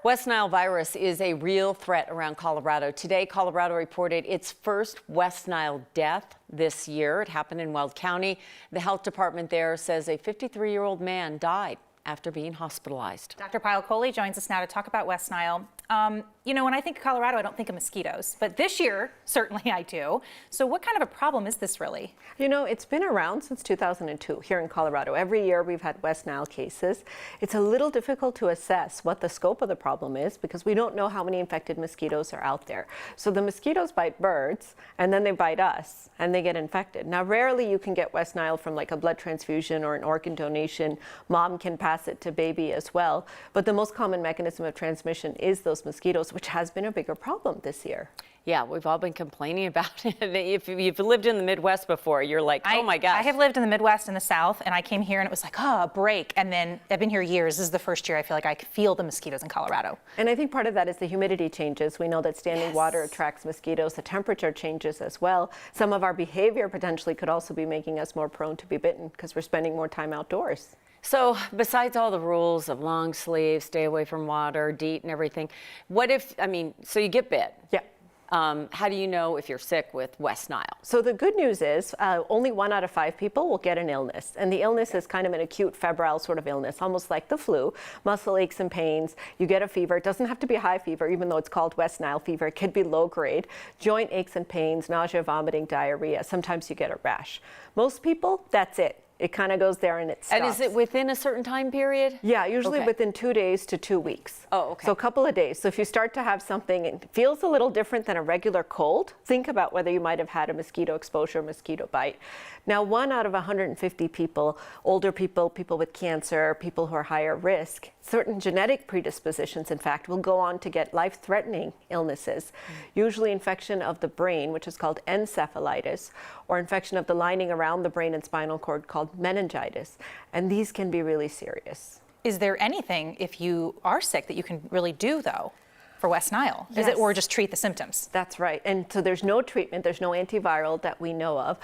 West Nile virus is a real threat around Colorado. Today, Colorado reported its first West Nile death this year. It happened in Weld County. The health department there says a 53-year-old man died after being hospitalized. Dr. Payal Kohli joins us now to talk about West Nile. When I think of Colorado, I don't think of mosquitoes, but this year, certainly I do. So what kind of a problem is this really? It's been around since 2002 here in Colorado. Every year we've had West Nile cases. It's a little difficult to assess what the scope of the problem is because we don't know how many infected mosquitoes are out there. So the mosquitoes bite birds and then they bite us and they get infected. Now, rarely you can get West Nile from like a blood transfusion or an organ donation. Mom can pass it to baby as well. But the most common mechanism of transmission is those mosquitoes, which has been a bigger problem this year. Yeah, we've all been complaining about it. If you've lived in the Midwest before, you're like, oh my gosh. I have lived in the Midwest and the South, and I came here and it was like, a break. And then I've been here years. This is the first year I feel like I feel the mosquitoes in Colorado. And I think part of that is the humidity changes. We know that standing water attracts mosquitoes. The temperature changes as well. Some of our behavior potentially could also be making us more prone to be bitten because we're spending more time outdoors. So besides all the rules of long sleeves, stay away from water, DEET and everything, what if, so you get bit? Yeah. How do you know if you're sick with West Nile? So the good news is only 1 out of 5 people will get an illness. And the illness is kind of an acute febrile sort of illness, almost like the flu, muscle aches and pains. You get a fever. It doesn't have to be a high fever, even though it's called West Nile fever. It could be low grade. Joint aches and pains, nausea, vomiting, diarrhea. Sometimes you get a rash. Most people, that's it. It kind of goes there and it stops. And is it within a certain time period? Yeah, usually within 2 days to 2 weeks. Oh, okay. So a couple of days. So if you start to have something, it feels a little different than a regular cold, think about whether you might have had a mosquito exposure, mosquito bite. Now, 1 out of 150 people, older people, people with cancer, people who are higher risk, certain genetic predispositions, in fact, will go on to get life-threatening illnesses. Usually infection of the brain, which is called encephalitis, or infection of the lining around the brain and spinal cord called meningitis. And these can be really serious. Is there anything, if you are sick, that you can really do, though, for West Nile? Yes. Is it, or just treat the symptoms? That's right. And so there's no treatment, there's no antiviral that we know of.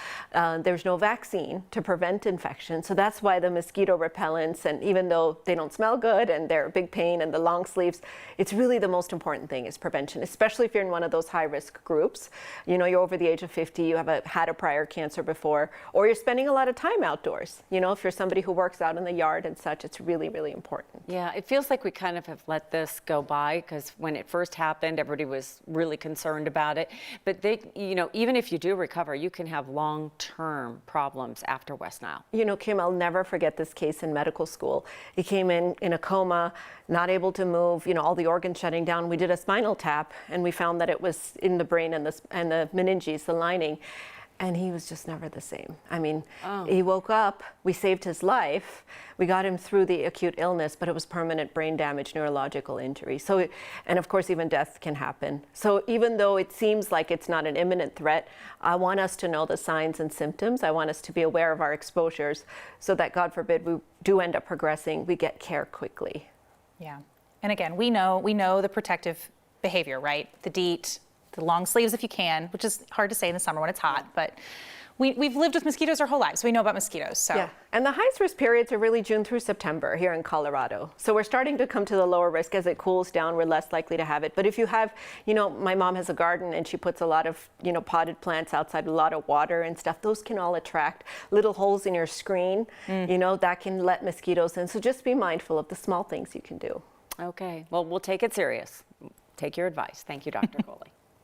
There's no vaccine to prevent infection. So that's why the mosquito repellents, and even though they don't smell good and they're a big pain and the long sleeves, it's really the most important thing is prevention, especially if you're in one of those high-risk groups. You're over the age of 50, you have had a prior cancer before, or you're spending a lot of time outdoors. If you're somebody who works out in the yard and such, it's really, really important. Yeah, it feels like we kind of have let this go by because when it first happened, everybody was really concerned about it. But even if you do recover, you can have long-term problems after West Nile. Kim, I'll never forget this case in medical school. He came in a coma, not able to move, all the organs shutting down. We did a spinal tap and we found that it was in the brain and the meninges, the lining. And he was just never the same. He woke up, we saved his life, we got him through the acute illness, but it was permanent brain damage, neurological injury. And of course, even death can happen. So even though it seems like it's not an imminent threat, I want us to know the signs and symptoms. I want us to be aware of our exposures so that, God forbid, we do end up progressing, we get care quickly. Yeah. And again, we know the protective behavior, right? The DEET, the long sleeves if you can, which is hard to say in the summer when it's hot, but we've lived with mosquitoes our whole lives. We know about mosquitoes. So. Yeah, and the highest risk periods are really June through September here in Colorado. So we're starting to come to the lower risk. As it cools down, we're less likely to have it. But if you have, my mom has a garden and she puts a lot of, potted plants outside, a lot of water and stuff. Those can all attract little holes in your screen, that can let mosquitoes in. So just be mindful of the small things you can do. Okay, well, we'll take it serious. Take your advice. Thank you, Dr. Kohli.